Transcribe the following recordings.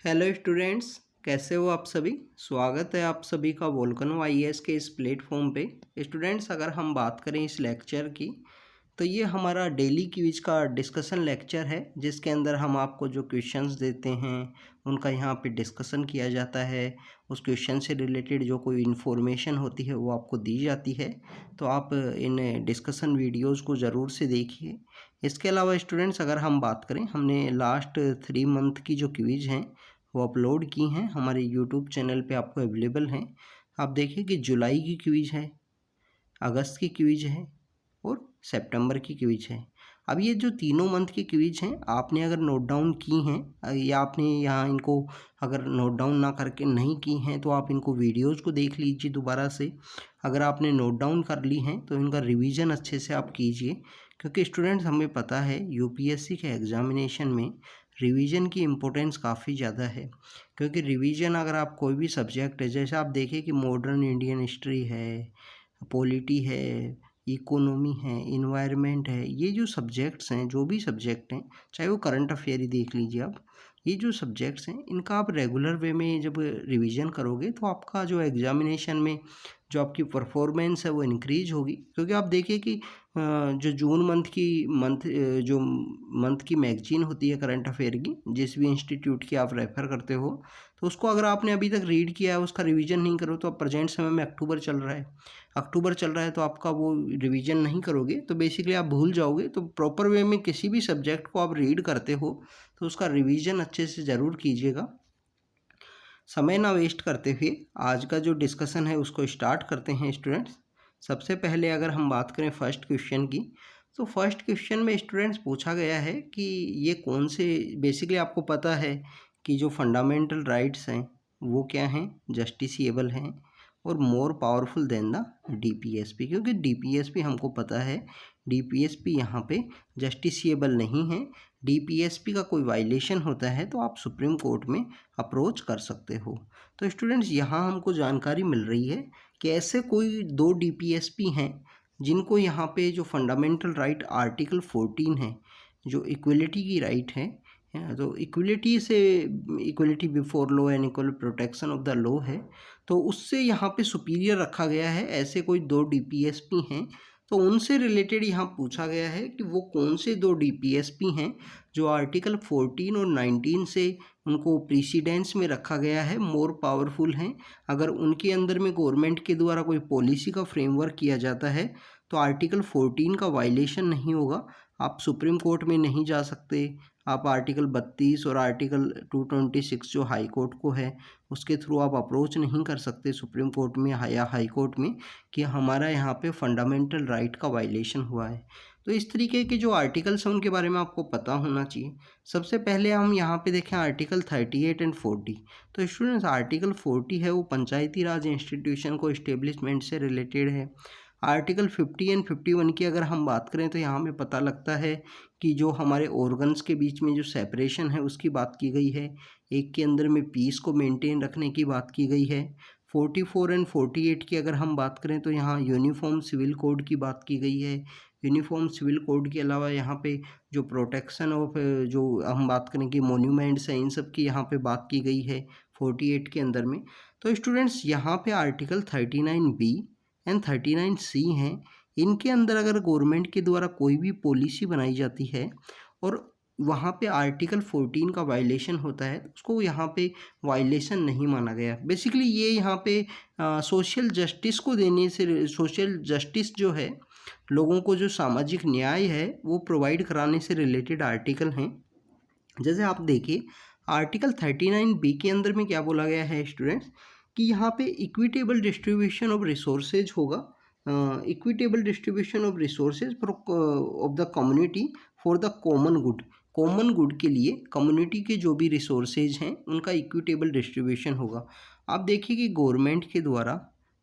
Hello students, कैसे हो आप सभी। स्वागत है आप सभी का वोल्केनो आईएएस के इस प्लेटफॉर्म पे। स्टूडेंट्स, अगर हम बात करें इस लेक्चर की तो ये हमारा डेली क्विज का डिस्कशन लेक्चर है, जिसके अंदर हम आपको जो क्वेश्चंस देते हैं उनका यहाँ पे डिस्कशन किया जाता है। उस क्वेश्चन से रिलेटेड जो कोई इन्फॉर्मेशन होती है वो आपको दी जाती है, तो आप इन डिस्कशन वीडियोज़ को ज़रूर से देखिए। इसके अलावा स्टूडेंट्स, अगर हम बात करें, हमने लास्ट 3 मंथ की जो क्विज हैं वो अपलोड की हैं, हमारे यूट्यूब चैनल पे आपको अवेलेबल हैं। आप देखिए कि जुलाई की क्विज है, अगस्त की क्विज है और सितंबर की क्विज है। अब ये जो तीनों मंथ की क्विज हैं, आपने अगर नोट डाउन की हैं या आपने यहाँ इनको अगर नोट डाउन ना करके नहीं की हैं तो आप इनको वीडियोज़ को देख लीजिए दोबारा से। अगर आपने नोट डाउन कर ली हैं तो इनका रिवीजन अच्छे से आप कीजिए, क्योंकि स्टूडेंट्स हमें पता है यूपीएससी के एग्ज़ामिनेशन में रिवीजन की इम्पोर्टेंस काफ़ी ज़्यादा है। क्योंकि रिवीजन अगर आप कोई भी सब्जेक्ट है, जैसे आप देखें कि मॉडर्न इंडियन हिस्ट्री है, पॉलिटी है, इकोनॉमी है, इन्वायरमेंट है, ये जो सब्जेक्ट्स हैं, जो भी सब्जेक्ट हैं, चाहे वो करंट अफेयर ही देख लीजिए आप, ये जो सब्जेक्ट्स हैं इनका आप रेगुलर वे में जब रिवीजन करोगे तो आपका जो एग्ज़ामिनेशन में जो आपकी परफॉर्मेंस है वो इंक्रीज होगी। क्योंकि आप देखिए कि जो जून जो मंथ की मैगजीन होती है करंट अफेयर की, जिस भी इंस्टीट्यूट की आप रेफ़र करते हो, तो उसको अगर आपने अभी तक रीड किया है, उसका रिवीजन नहीं करो, तो अब प्रेजेंट समय में अक्टूबर चल रहा है तो आपका वो रिवीजन नहीं करोगे तो बेसिकली आप भूल जाओगे। तो प्रॉपर वे में किसी भी सब्जेक्ट को आप रीड करते हो तो उसका रिवीजन अच्छे से ज़रूर कीजिएगा। समय ना वेस्ट करते हुए आज का जो डिस्कशन है उसको स्टार्ट करते हैं स्टूडेंट्स। सबसे पहले अगर हम बात करें फर्स्ट क्वेश्चन की, तो फर्स्ट क्वेश्चन में स्टूडेंट्स पूछा गया है कि ये कौन से, बेसिकली आपको पता है कि जो फंडामेंटल राइट्स हैं वो क्या हैं, जस्टिसिएबल हैं और more powerful than the DPSP. क्योंकि डीपीएसपी हमको पता है डीपीएसपी यहाँ पे जस्टिसिएबल नहीं है। डीपीएसपी का कोई वायलेशन होता है तो आप सुप्रीम कोर्ट में अप्रोच कर सकते हो। तो स्टूडेंट्स, यहाँ हमको जानकारी मिल रही है कि ऐसे कोई 2 डीपीएसपी हैं जिनको यहाँ पे जो फंडामेंटल राइट आर्टिकल 14 है, जो इक्वलिटी की राइट है, तो equality before law and equal protection of the law है, तो उससे यहाँ पे सुपीरियर रखा गया है। ऐसे कोई 2 डीपीएसपी हैं, तो उनसे रिलेटेड यहाँ पूछा गया है कि वो कौन से 2 डीपीएसपी हैं जो आर्टिकल 14 और 19 से उनको प्रीसीडेंस में रखा गया है, मोर पावरफुल हैं। अगर उनके अंदर में गवर्नमेंट के द्वारा कोई पॉलिसी का फ्रेमवर्क किया जाता है तो आर्टिकल 14 का वायलेशन नहीं होगा, आप सुप्रीम कोर्ट में नहीं जा सकते। आप आर्टिकल 32 और आर्टिकल 226 जो हाई कोर्ट को है उसके थ्रू आप अप्रोच नहीं कर सकते सुप्रीम कोर्ट में या हाई कोर्ट में कि हमारा यहाँ पे फंडामेंटल राइट का वायलेशन हुआ है। तो इस तरीके के जो आर्टिकल्स हैं उनके बारे में आपको पता होना चाहिए। सबसे पहले हम यहाँ पे देखें आर्टिकल 38 एंड 40। तो स्टूडेंट्स, आर्टिकल 40 है वो पंचायती राज इंस्टीट्यूशन को इस्टेब्लिशमेंट से रिलेटेड है। आर्टिकल 50 एंड 51 की अगर हम बात करें तो यहाँ हमें पता लगता है कि जो हमारे ऑर्गन्स के बीच में जो सेपरेशन है उसकी बात की गई है, एक के अंदर में पीस को मेंटेन रखने की बात की गई है। 44 एंड 48 की अगर हम बात करें तो यहाँ यूनिफॉर्म सिविल कोड की बात की गई है। यूनिफॉर्म सिविल कोड के अलावा यहाँ पे जो प्रोटेक्शन ऑफ, जो हम बात करें कि मोन्यूमेंट्स हैं, इन सब की यहाँ पे बात की गई है 48 के अंदर में। तो स्टूडेंट्स, यहाँ पे आर्टिकल 39B एंड 39C हैं। इनके अंदर अगर गवर्नमेंट के द्वारा कोई भी पॉलिसी बनाई जाती है और वहाँ पे आर्टिकल 14 का वायलेशन होता है तो उसको यहाँ पे वायलेशन नहीं माना गया। बेसिकली ये यहाँ पे सोशल जस्टिस को देने से, सोशल जस्टिस जो है, लोगों को जो सामाजिक न्याय है वो प्रोवाइड कराने से रिलेटेड आर्टिकल हैं। जैसे आप देखिए आर्टिकल 39B के अंदर में क्या बोला गया है स्टूडेंट्स, कि यहाँ पे इक्विटेबल डिस्ट्रीब्यूशन ऑफ रिसोर्सेज होगा, equitable distribution of resources for of the community for the common good. Common good के लिए कम्युनिटी के जो भी रिसोर्सेज हैं उनका इक्विटेबल डिस्ट्रीब्यूशन होगा। आप देखिए कि गवर्नमेंट के द्वारा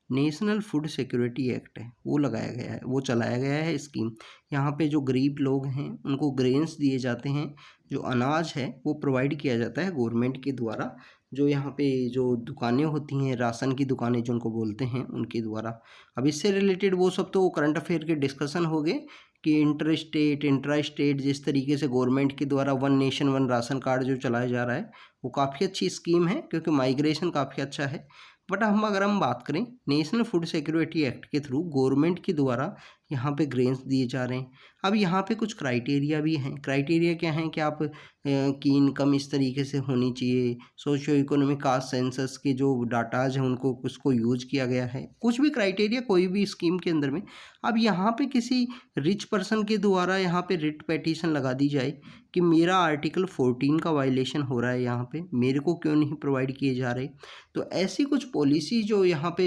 नेशनल फूड सिक्योरिटी एक्ट है वो लगाया गया है, वो चलाया गया है स्कीम। यहाँ पे जो गरीब लोग हैं उनको ग्रेन्स दिए जाते हैं, जो अनाज है वो प्रोवाइड किया जाता है गवर्नमेंट के द्वारा, जो यहाँ पे जो दुकानें होती हैं, राशन की दुकानें जो उनको बोलते हैं, उनके द्वारा। अब इससे रिलेटेड वो सब तो करंट अफेयर के डिस्कशन हो गए कि इंटर स्टेट इंट्रा स्टेट जिस तरीके से गवर्नमेंट के द्वारा one nation one ration card जो चलाया जा रहा है वो काफ़ी अच्छी स्कीम है, क्योंकि माइग्रेशन काफ़ी अच्छा है। बट अगर हम बात करें नेशनल फूड सिक्योरिटी एक्ट के थ्रू गवर्नमेंट के द्वारा यहाँ पे ग्रेन्स दिए जा रहे हैं। अब यहाँ पे कुछ क्राइटेरिया भी हैं। क्राइटेरिया क्या हैं कि आप की इनकम इस तरीके से होनी चाहिए, सोशियो इकोनॉमिक कास्ट सेंसस के जो डाटाज हैं उनको उसको यूज किया गया है, कुछ भी क्राइटेरिया कोई भी स्कीम के अंदर में। अब यहाँ पे किसी रिच पर्सन के द्वारा यहाँ पे रिट पिटीशन लगा दी जाए कि मेरा आर्टिकल 14 का वायलेशन हो रहा है, यहाँ पे मेरे को क्यों नहीं प्रोवाइड किए जा रहे। तो ऐसी कुछ पॉलिसी जो यहाँ पे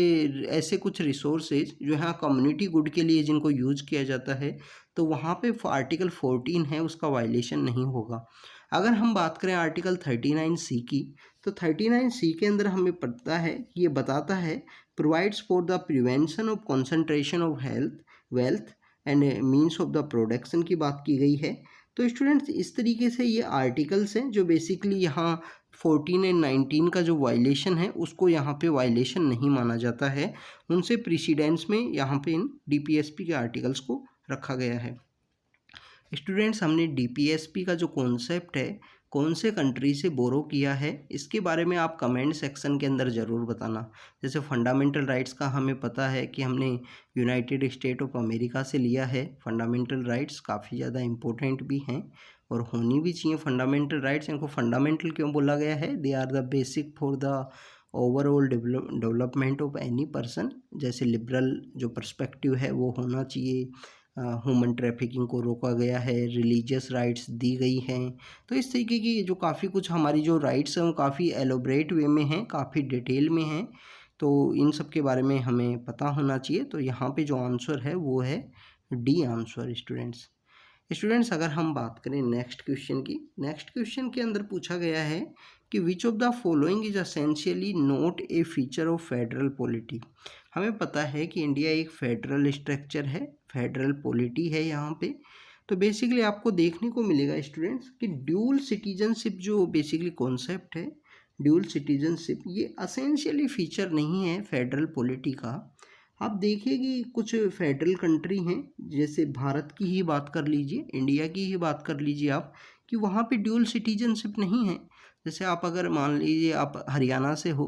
ऐसे कुछ रिसोर्सेज जो यहाँ कम्युनिटी गुड के लिए जिनको यूज किया जाता है, तो वहाँ पे आर्टिकल 14 है उसका वायलेशन नहीं होगा। अगर हम बात करें आर्टिकल 39C की, तो 39C के अंदर हमें पता है कि ये बताता है provides for the prevention of concentration of wealth and means of the production की बात की गई है। तो स्टूडेंट्स इस तरीके से ये आर्टिकल्स हैं जो बेसिकली यहाँ 14 एंड 19 का जो वायलेशन है उसको यहाँ पे वायलेशन नहीं माना जाता है, उनसे प्रीसीडेंस में यहाँ पे इन डीपीएसपी के आर्टिकल्स को रखा गया है। स्टूडेंट्स हमने डीपीएसपी का जो कॉन्सेप्ट है कौन से कंट्री से बोरो किया है इसके बारे में आप कमेंट सेक्शन के अंदर ज़रूर बताना। जैसे फंडामेंटल राइट्स का हमें पता है कि हमने यूनाइटेड स्टेट ऑफ अमेरिका से लिया है। फंडामेंटल राइट्स काफ़ी ज़्यादा इम्पोर्टेंट भी हैं और होनी भी चाहिए फंडामेंटल राइट्स। इनको फंडामेंटल क्यों बोला गया है? They are the basic for the overall development of any person. जैसे लिबरल जो पर्सपेक्टिव है वो होना चाहिए, ह्यूमन ट्रैफिकिंग को रोका गया है, रिलीजियस राइट्स दी गई हैं। तो इस तरीके की जो काफ़ी कुछ हमारी जो राइट्स हैं वो काफ़ी एलोबरेट वे में हैं, काफ़ी डिटेल में हैं। तो इन सब के बारे में हमें पता होना चाहिए। तो यहाँ पे जो आंसर है वो है डी आंसर स्टूडेंट्स अगर हम बात करें नेक्स्ट क्वेश्चन की, नेक्स्ट क्वेश्चन के अंदर पूछा गया है कि which of the following is essentially not a feature of federal polity. हमें पता है कि इंडिया एक फेडरल स्ट्रक्चर है, फेडरल पॉलिटी है यहाँ पे। तो बेसिकली आपको देखने को मिलेगा स्टूडेंट्स कि ड्यूल सिटीजनशिप जो बेसिकली कॉन्सेप्ट है, ड्यूल सिटीजनशिप ये असेंशियली फीचर नहीं है फेडरल पॉलिटी का। आप देखिए कि कुछ फेडरल कंट्री हैं, जैसे भारत की ही बात कर लीजिए, इंडिया की ही बात कर लीजिए आप, कि वहाँ पे ड्यूल सिटीजनशिप नहीं है। जैसे आप अगर मान लीजिए आप हरियाणा से हो,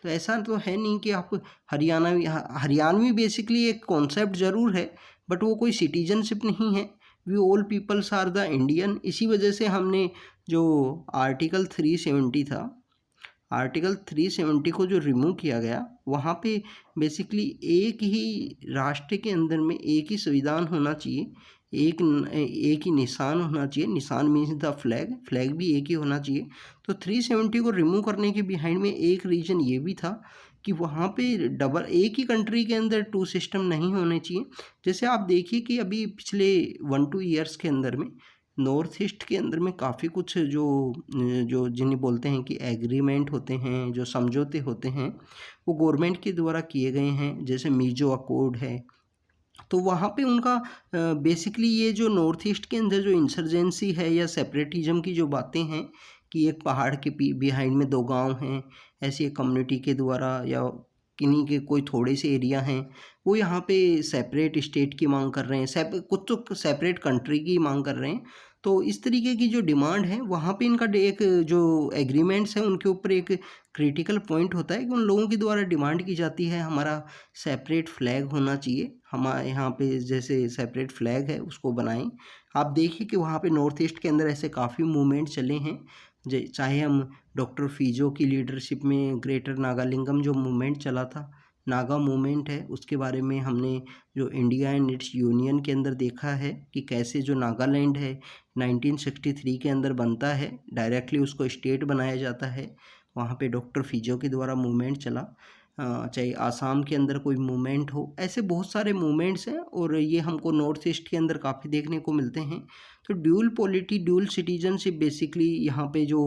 तो ऐसा तो है नहीं कि आप हरियाणवी बेसिकली एक कॉन्सेप्ट ज़रूर है बट वो कोई सिटीजनशिप नहीं है। We all peoples are the Indian. इसी वजह से हमने जो आर्टिकल 370 था, आर्टिकल 370 को जो रिमूव किया गया, वहाँ पे बेसिकली एक ही राष्ट्र के अंदर में एक ही संविधान होना चाहिए, एक ही निशान होना चाहिए। निशान मीन्स द फ्लैग भी एक ही होना चाहिए। तो 370 को रिमूव करने के बिहाइंड में एक रीज़न ये भी था कि वहाँ पे एक ही कंट्री के अंदर टू सिस्टम नहीं होने चाहिए। जैसे आप देखिए कि अभी पिछले 1-2 ईयर्स के अंदर में नॉर्थ ईस्ट के अंदर में काफ़ी कुछ जो जिन्हें बोलते हैं कि एग्रीमेंट होते हैं, जो समझौते होते हैं, वो गवर्नमेंट के द्वारा किए गए हैं। जैसे मीजो अकॉर्ड है, तो वहाँ पे उनका बेसिकली ये जो नॉर्थ ईस्ट के अंदर जो इंसर्जेंसी है या सेपरेटिज्म की जो बातें हैं कि एक पहाड़ के बिहाइंड में 2 गांव हैं, ऐसी एक कम्युनिटी के द्वारा या किन्हीं के कोई थोड़े से एरिया हैं, वो यहाँ पे सेपरेट स्टेट की मांग कर रहे हैं, कुछ तो सेपरेट कंट्री की मांग कर रहे हैं। तो इस तरीके की जो डिमांड है वहाँ पे इनका एक जो एग्रीमेंट्स हैं उनके ऊपर एक क्रिटिकल पॉइंट होता है कि उन लोगों के द्वारा डिमांड की जाती है हमारा सेपरेट फ्लैग होना चाहिए, हमारे यहाँ पे जैसे सेपरेट फ्लैग है उसको बनाएं। आप देखिए कि वहाँ पे नॉर्थ ईस्ट के अंदर ऐसे काफ़ी मूवमेंट चले हैं, चाहे हम डॉक्टर फीजो की लीडरशिप में ग्रेटर नागालिंगम जो मूवमेंट चला था, नागा मूवमेंट है, उसके बारे में हमने जो इंडिया एंड इट्स यूनियन के अंदर देखा है कि कैसे जो नागालैंड है 1963 के अंदर बनता है, डायरेक्टली उसको स्टेट बनाया जाता है। वहाँ पे डॉक्टर फीजो के द्वारा मूवमेंट चला। चाहे आसाम के अंदर कोई मूवमेंट हो, ऐसे बहुत सारे मूवमेंट्स हैं और ये हमको नॉर्थ ईस्ट के अंदर काफ़ी देखने को मिलते हैं। तो ड्यूल सिटीजनशिप बेसिकली यहाँ पे जो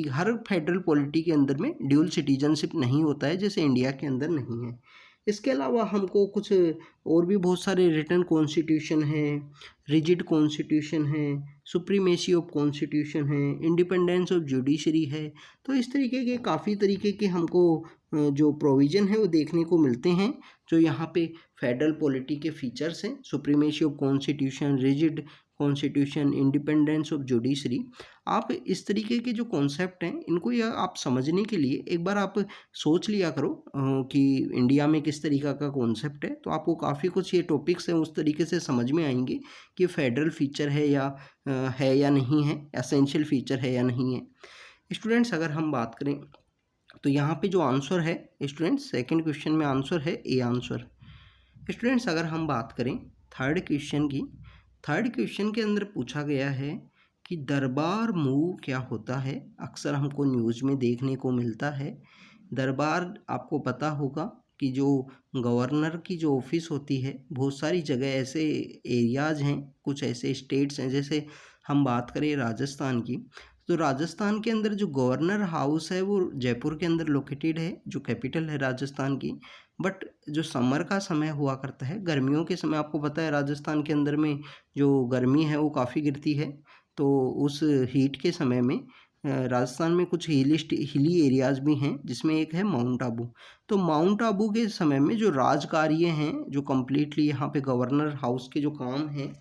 हर फेडरल पॉलिटी के अंदर में ड्यूल सिटीजनशिप नहीं होता है, जैसे इंडिया के अंदर नहीं है। इसके अलावा हमको कुछ और भी बहुत सारे रिटन कॉन्स्टिट्यूशन हैं, रिजिड कॉन्स्टिट्यूशन है, सुप्रीमेसी ऑफ कॉन्स्टिट्यूशन है, इंडिपेंडेंस ऑफ जुडिशरी है। तो इस तरीके के काफ़ी तरीके के हमको जो प्रोविज़न है वो देखने को मिलते हैं, जो यहाँ पे फेडरल पॉलिटी के फीचर्स हैं, supremacy of constitution, rigid constitution, independence of judiciary. आप इस तरीके के जो कॉन्सेप्ट हैं इनको या आप समझने के लिए एक बार आप सोच लिया करो कि इंडिया में किस तरीका का कॉन्सेप्ट है, तो आपको काफ़ी कुछ ये टॉपिक्स हैं उस तरीके से समझ में आएंगे कि फेडरल फीचर है या नहीं है, एसेंशियल फीचर है या नहीं है। स्टूडेंट्स अगर हम बात करें तो यहाँ पे जो आंसर है स्टूडेंट्स, सेकंड क्वेश्चन में आंसर है ए आंसर। स्टूडेंट्स अगर हम बात करें थर्ड क्वेश्चन की, थर्ड क्वेश्चन के अंदर पूछा गया है कि दरबार मूव क्या होता है। अक्सर हमको न्यूज़ में देखने को मिलता है। दरबार आपको पता होगा कि जो गवर्नर की जो ऑफिस होती है, बहुत सारी जगह ऐसे एरियाज़ हैं, कुछ ऐसे स्टेट्स हैं, जैसे हम बात करें राजस्थान की, तो राजस्थान के अंदर जो गवर्नर हाउस है वो जयपुर के अंदर लोकेटेड है, जो कैपिटल है राजस्थान की। बट जो समर का समय हुआ करता है, गर्मियों के समय आपको पता है राजस्थान के अंदर में जो गर्मी है वो काफ़ी गिरती है, तो उस हीट के समय में राजस्थान में कुछ हिली एरियाज़ भी हैं, जिसमें एक है माउंट आबू। तो माउंट आबू के समय में जो राज कार्य हैं, जो कम्प्लीटली यहाँ पे गवर्नर हाउस के जो काम हैं,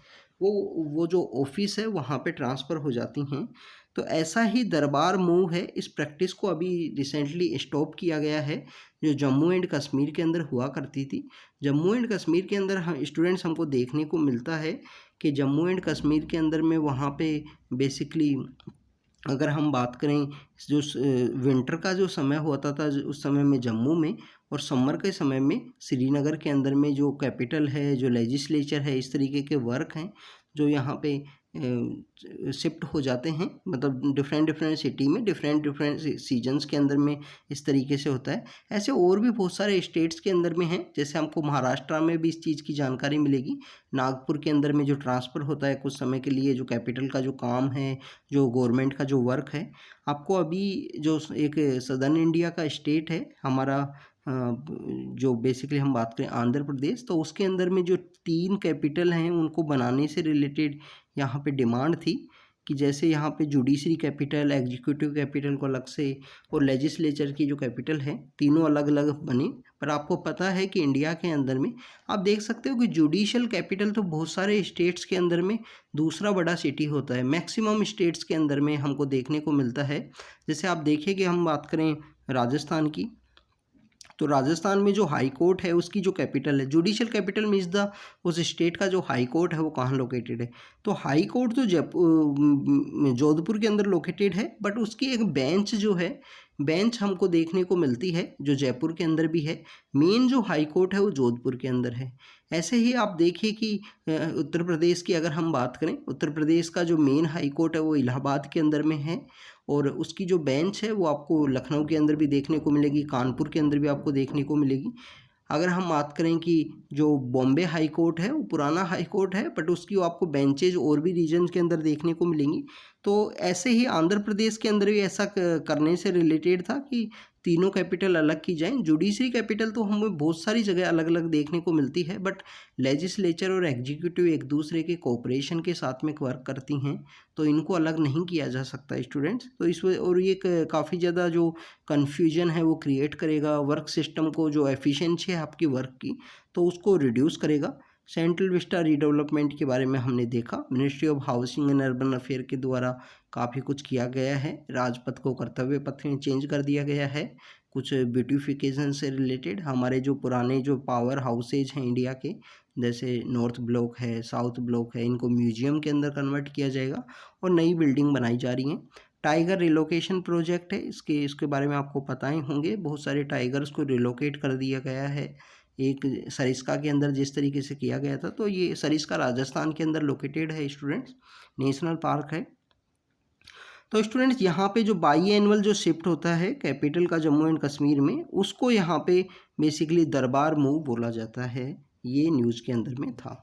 वो जो ऑफिस है वहाँ पे ट्रांसफ़र हो जाती हैं। तो ऐसा ही दरबार मूव है, इस प्रैक्टिस को अभी रिसेंटली स्टॉप किया गया है, जो जम्मू एंड कश्मीर के अंदर हुआ करती थी। जम्मू एंड कश्मीर के अंदर हम स्टूडेंट्स हमको देखने को मिलता है कि जम्मू एंड कश्मीर के अंदर में वहाँ पे बेसिकली अगर हम बात करें जो विंटर का जो समय होता था उस समय में जम्मू में, और समर के समय में श्रीनगर के अंदर में जो कैपिटल है, जो लेजिस्लेचर है, इस तरीके के वर्क हैं जो यहाँ पे शिफ्ट हो जाते हैं, मतलब डिफरेंट सिटी में डिफरेंट सीजन्स के अंदर में इस तरीके से होता है। ऐसे और भी बहुत सारे स्टेट्स के अंदर में हैं, जैसे हमको महाराष्ट्र में भी इस चीज़ की जानकारी मिलेगी। नागपुर के अंदर में जो ट्रांसफ़र होता है कुछ समय के लिए, जो कैपिटल का जो काम है, जो गवर्नमेंट का जो वर्क है, आपको अभी जो एक सदर्न इंडिया का स्टेट है हमारा, जो बेसिकली हम बात करें आंध्र प्रदेश, तो उसके अंदर में जो 3 कैपिटल हैं उनको बनाने से रिलेटेड यहाँ पे डिमांड थी कि जैसे यहाँ पे जुडिशरी कैपिटल, एग्जीक्यूटिव कैपिटल को अलग से, और लेजिस्लेचर की जो कैपिटल है, तीनों अलग अलग बनी। पर आपको पता है कि इंडिया के अंदर में आप देख सकते हो कि जुडिशल कैपिटल तो बहुत सारे स्टेट्स के अंदर में दूसरा बड़ा सिटी होता है, मैक्सिमम स्टेट्स के अंदर में हमको देखने को मिलता है। जैसे आप देखिए कि हम बात करें राजस्थान की, तो राजस्थान में जो हाई कोर्ट है उसकी जो कैपिटल है, जुडिशियल कैपिटल मीन्स द उस स्टेट का जो हाई कोर्ट है वो कहाँ लोकेटेड है, तो हाई कोर्ट तो जोधपुर के अंदर लोकेटेड है, बट उसकी एक बेंच जो है, बेंच हमको देखने को मिलती है जो जयपुर के अंदर भी है। मेन जो हाई कोर्ट है वो जोधपुर के अंदर है। ऐसे ही आप देखिए कि उत्तर प्रदेश की अगर हम बात करें, उत्तर प्रदेश का जो मेन हाई कोर्ट है वो इलाहाबाद के अंदर में है, और उसकी जो बेंच है वो आपको लखनऊ के अंदर भी देखने को मिलेगी, कानपुर के अंदर भी आपको देखने को मिलेगी। अगर हम बात करें कि जो बॉम्बे हाई कोर्ट है वो पुराना हाई कोर्ट है, बट उसकी आपको बेंचेज और भी रीजन के अंदर देखने को मिलेंगी। तो ऐसे ही आंध्र प्रदेश के अंदर भी ऐसा करने से रिलेटेड था कि तीनों कैपिटल अलग की जाएं। जुडिशरी कैपिटल तो हमें बहुत सारी जगह अलग अलग देखने को मिलती है, बट लेजिस्लेचर और एग्जीक्यूटिव एक दूसरे के कोऑपरेशन के साथ में वर्क करती हैं, तो इनको अलग नहीं किया जा सकता स्टूडेंट्स। तो इस और ये काफ़ी ज़्यादा जो कन्फ्यूजन है वो क्रिएट करेगा वर्क सिस्टम को, जो एफिशिएंसी है आपकी वर्क की, तो उसको रिड्यूस करेगा। सेंट्रल विस्टा रीडेवलपमेंट के बारे में हमने देखा, ministry of housing and urban affair के द्वारा काफ़ी कुछ किया गया है, राजपथ को कर्तव्य पथ में चेंज कर दिया गया है। कुछ ब्यूटिफिकेशन से रिलेटेड हमारे जो पुराने जो पावर हाउसेज हैं इंडिया के, जैसे नॉर्थ ब्लॉक है, साउथ ब्लॉक है, इनको म्यूजियम के अंदर कन्वर्ट किया जाएगा और नई बिल्डिंग बनाई जा रही हैं। टाइगर रिलोकेशन प्रोजेक्ट है, इसके बारे में आपको पता ही होंगे, बहुत सारे टाइगर्स को रिलोकेट कर दिया गया है। एक सरिस्का के अंदर जिस तरीके से किया गया था, तो ये सरिस्का राजस्थान के अंदर लोकेटेड है स्टूडेंट्स, नेशनल पार्क है। तो स्टूडेंट्स यहाँ पे जो बाई एनुअल जो शिफ्ट होता है कैपिटल का जम्मू एंड कश्मीर में, उसको यहाँ पे बेसिकली दरबार मूव बोला जाता है, ये न्यूज़ के अंदर में था।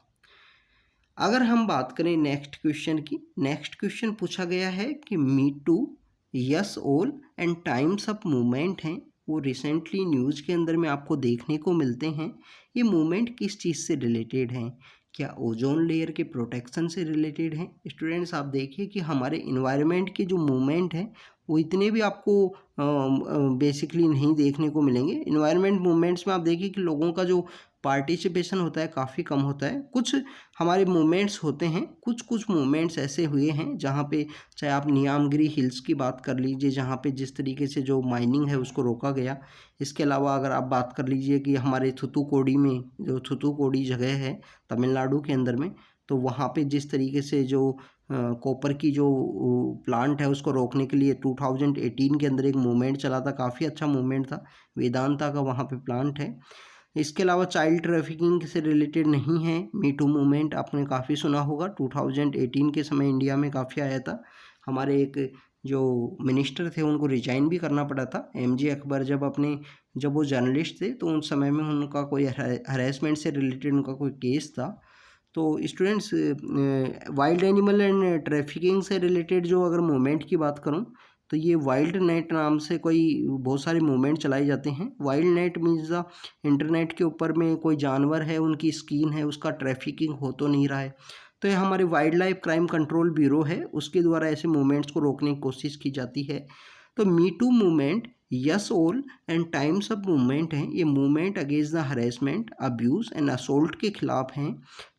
अगर हम बात करें नेक्स्ट क्वेश्चन की, नेक्स्ट क्वेश्चन पूछा गया है कि me too, yes all and times up movement हैं, वो रिसेंटली न्यूज़ के अंदर में आपको देखने को मिलते हैं। ये मूवमेंट किस चीज़ से रिलेटेड हैं? क्या ओजोन लेयर के प्रोटेक्शन से रिलेटेड हैं? स्टूडेंट्स आप देखिए कि हमारे इन्वायरमेंट के जो मूवमेंट हैं वो इतने भी आपको बेसिकली नहीं देखने को मिलेंगे। इन्वायरमेंट मूवमेंट्स में आप देखिए कि लोगों का जो पार्टिसिपेशन होता है काफ़ी कम होता है। कुछ हमारे मूवमेंट्स होते हैं, कुछ मूवमेंट्स ऐसे हुए हैं जहाँ पे, चाहे आप नियामगिरी हिल्स की बात कर लीजिए जहाँ पे जिस तरीके से जो माइनिंग है उसको रोका गया। इसके अलावा अगर आप बात कर लीजिए कि हमारे थूथुकुडी में, जो थूथुकुडी जगह है तमिलनाडु के अंदर में, तो वहाँ पे जिस तरीके से जो कॉपर की जो प्लांट है उसको रोकने के लिए 2018 के अंदर एक मूवमेंट चला था, काफ़ी अच्छा मूवमेंट था। वेदांता का वहाँ पे प्लांट है। इसके अलावा चाइल्ड ट्रैफिकिंग से रिलेटेड नहीं है, मी टू मूवमेंट आपने काफ़ी सुना होगा, 2018 के समय इंडिया में काफ़ी आया था। हमारे एक जो मिनिस्टर थे उनको रिजाइन भी करना पड़ा था, एमजे अकबर, जब वो जर्नलिस्ट थे, तो उन समय में उनका कोई हरेसमेंट से रिलेटेड उनका कोई केस था। तो students, wild animal and trafficking से रिलेटेड जो अगर मूवमेंट की बात करूं, तो ये वाइल्ड नेट नाम से कोई बहुत सारे मूवमेंट चलाए जाते हैं। Wild net means the internet के ऊपर में कोई जानवर है, उनकी स्किन है, उसका ट्रैफिकिंग हो तो नहीं रहा है, तो ये हमारे wild life crime control bureau है, उसके द्वारा ऐसे मूवमेंट्स को रोकने की कोशिश की जाती है। तो me too movement, yes all and times up movement हैं, ये movement against the harassment, abuse and assault के खिलाफ हैं,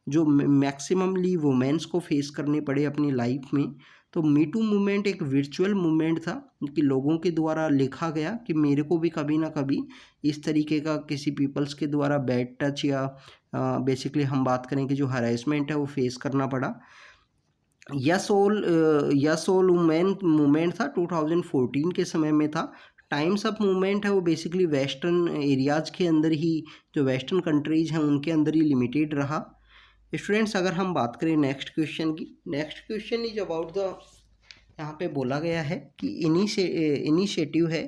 जो मैक्सिममली वुमेन्स को फेस करने पड़े अपनी लाइफ में। तो मी टू मूवमेंट एक वर्चुअल मूवमेंट था कि लोगों के द्वारा लिखा गया कि मेरे को भी कभी ना कभी इस तरीके का किसी पीपल्स के द्वारा बैड टच या बेसिकली हम बात करें कि जो हरासमेंट है वो फेस करना पड़ा। यस ऑल मूवमेंट था 2014 के समय में था। टाइम्स अप मूवमेंट है वो बेसिकली वेस्टर्न एरियाज़ के अंदर ही, जो वेस्टर्न कंट्रीज़ हैं उनके अंदर ही लिमिटेड रहा। स्टूडेंट्स, अगर हम बात करें नेक्स्ट क्वेश्चन की, next question is about the, यहाँ पे बोला गया है कि इनिशिएटिव है,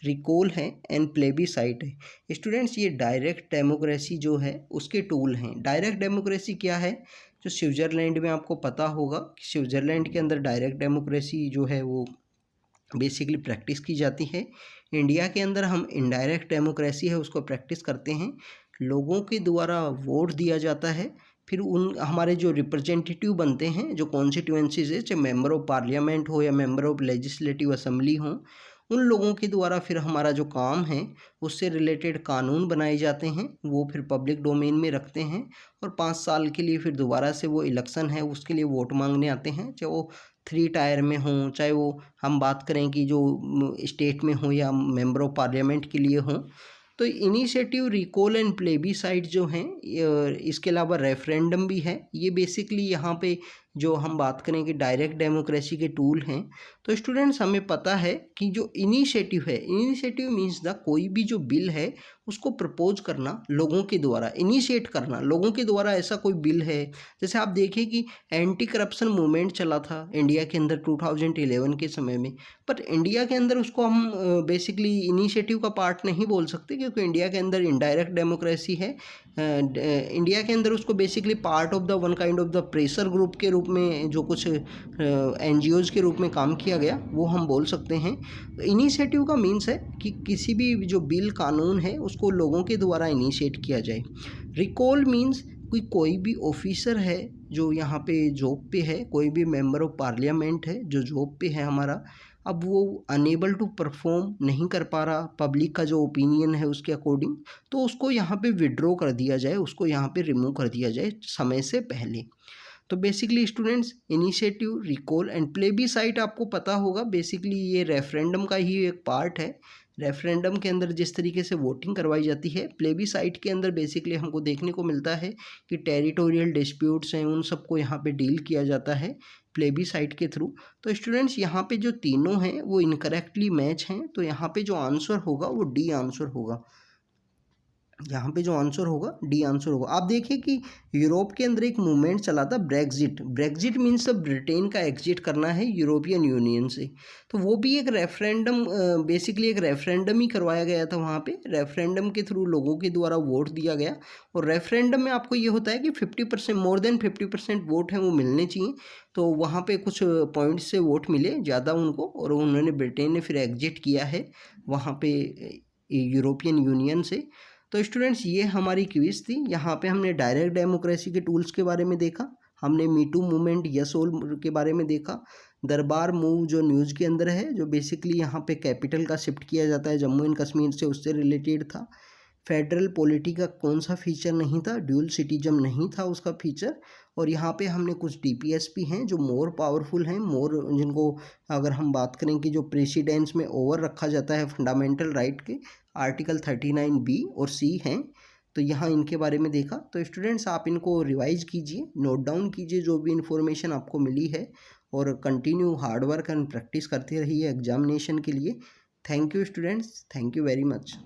रिकॉल है एंड प्लेबीसाइट है। स्टूडेंट्स, ये डायरेक्ट डेमोक्रेसी जो है उसके टूल हैं। डायरेक्ट डेमोक्रेसी क्या है? जो स्विट्ज़रलैंड में आपको पता होगा कि स्विट्ज़रलैंड के अंदर डायरेक्ट डेमोक्रेसी जो है वो बेसिकली प्रैक्टिस की जाती है। इंडिया के अंदर हम इनडायरेक्ट डेमोक्रेसी है उसको प्रैक्टिस करते हैं। लोगों के द्वारा वोट दिया जाता है, फिर उन हमारे जो रिप्रेजेंटेटिव बनते हैं, जो कॉन्स्टिट्यूएंसीज है, चाहे मेंबर ऑफ पार्लियामेंट हो या मेंबर ऑफ लेजिस्लेटिव असेंबली हो, उन लोगों के द्वारा फिर हमारा जो काम है उससे रिलेटेड कानून बनाए जाते हैं, वो फिर पब्लिक डोमेन में रखते हैं, और 5 साल के लिए फिर दोबारा से वो इलेक्शन है उसके लिए वोट मांगने आते हैं, चाहे वो 3 टायर में हों, चाहे वो हम बात करें कि जो स्टेट में हो या मेंबर ऑफ पार्लियामेंट के लिए हों। तो इनिशिएटिव, रिकॉल एंड प्लेबीसाइट जो हैं, इसके अलावा रेफरेंडम भी है। ये बेसिकली यहाँ पे जो हम बात करें कि डायरेक्ट डेमोक्रेसी के टूल हैं। तो स्टूडेंट्स, हमें पता है कि जो इनिशिएटिव है, इनिशिएटिव मीन्स द कोई भी जो बिल है उसको प्रपोज करना, लोगों के द्वारा इनिशिएट करना, लोगों के द्वारा ऐसा कोई बिल है। जैसे आप देखिए कि एंटी करप्शन मूवमेंट चला था इंडिया के अंदर 2011 के समय में, पर इंडिया के अंदर उसको हम बेसिकली इनिशिएटिव का पार्ट नहीं बोल सकते, क्योंकि इंडिया के अंदर इनडायरेक्ट डेमोक्रेसी है। इंडिया के अंदर उसको basically part of the one kind of the pressure group के रूप में, जो कुछ एनजीओज़ के रूप में काम किया गया, वो हम बोल सकते हैं। इनिशिएटिव का मीन्स है कि किसी भी जो बिल कानून है उसको लोगों के द्वारा इनिशिएट किया जाए। रिकॉल मीन्स कोई भी ऑफिसर है जो यहाँ पे जॉब पे है, कोई भी मेंबर ऑफ पार्लियामेंट है जो जॉब पे है हमारा, अब वो अनेबल टू परफॉर्म नहीं कर पा रहा पब्लिक का जो ओपिनियन है उसके अकॉर्डिंग, तो उसको यहाँ पे विड्रॉ कर दिया जाए, उसको यहाँ पे रिमूव कर दिया जाए समय से पहले। तो basically students, initiative, recall and plebiscite आपको पता होगा, बेसिकली ये रेफरेंडम का ही एक पार्ट है। रेफरेंडम के अंदर जिस तरीके से वोटिंग करवाई जाती है, प्लेबीसाइट के अंदर बेसिकली हमको देखने को मिलता है कि टेरिटोरियल डिस्प्यूट्स हैं उन सबको यहाँ पे डील किया जाता है प्लेबीसाइट के थ्रू। तो स्टूडेंट्स, यहाँ पे जो तीनों हैं वो इनकरेक्टली मैच हैं, तो यहाँ पे जो आंसर होगा वो डी आंसर होगा। यहाँ पे जो आंसर होगा डी आंसर होगा। आप देखिए कि यूरोप के अंदर एक मूवमेंट चला था ब्रेग्जिट। ब्रेग्जिट मीन्स अब ब्रिटेन का एग्जिट करना है यूरोपियन यूनियन से, तो वो भी एक रेफरेंडम, बेसिकली एक रेफरेंडम ही करवाया गया था वहाँ पे। रेफरेंडम के थ्रू लोगों के द्वारा वोट दिया गया, और रेफरेंडम में आपको ये होता है कि 50%, मोर देन 50% वोट हैं वो मिलने चाहिए। तो वहाँ पे कुछ पॉइंट्स से वोट मिले ज़्यादा उनको, और उन्होंने, ब्रिटेन ने फिर एग्जिट किया है वहाँ पे यूरोपियन यूनियन से। तो स्टूडेंट्स ये हमारी क्विज थी। यहाँ पे हमने डायरेक्ट डेमोक्रेसी के टूल्स के बारे में देखा, हमने मीटू मूवमेंट यस ऑल के बारे में देखा, दरबार मूव जो न्यूज़ के अंदर है, जो बेसिकली यहाँ पे कैपिटल का शिफ्ट किया जाता है जम्मू एंड कश्मीर से, उससे रिलेटेड था। फेडरल पॉलिटी का कौन सा फीचर नहीं था, ड्यूल सिटीजन नहीं था उसका फीचर। और यहाँ पे हमने कुछ डीपीएसपी हैं जो मोर पावरफुल हैं, मोर जिनको अगर हम बात करें कि जो प्रेसिडेंस में ओवर रखा जाता है फंडामेंटल राइट के, आर्टिकल 39B और C हैं। तो यहाँ इनके बारे में देखा। तो स्टूडेंट्स आप इनको रिवाइज कीजिए, नोट डाउन कीजिए जो भी इन्फॉर्मेशन आपको मिली है, और continue hard work and practice करते रहिए एग्जामिनेशन के लिए। Thank you students, thank you very much.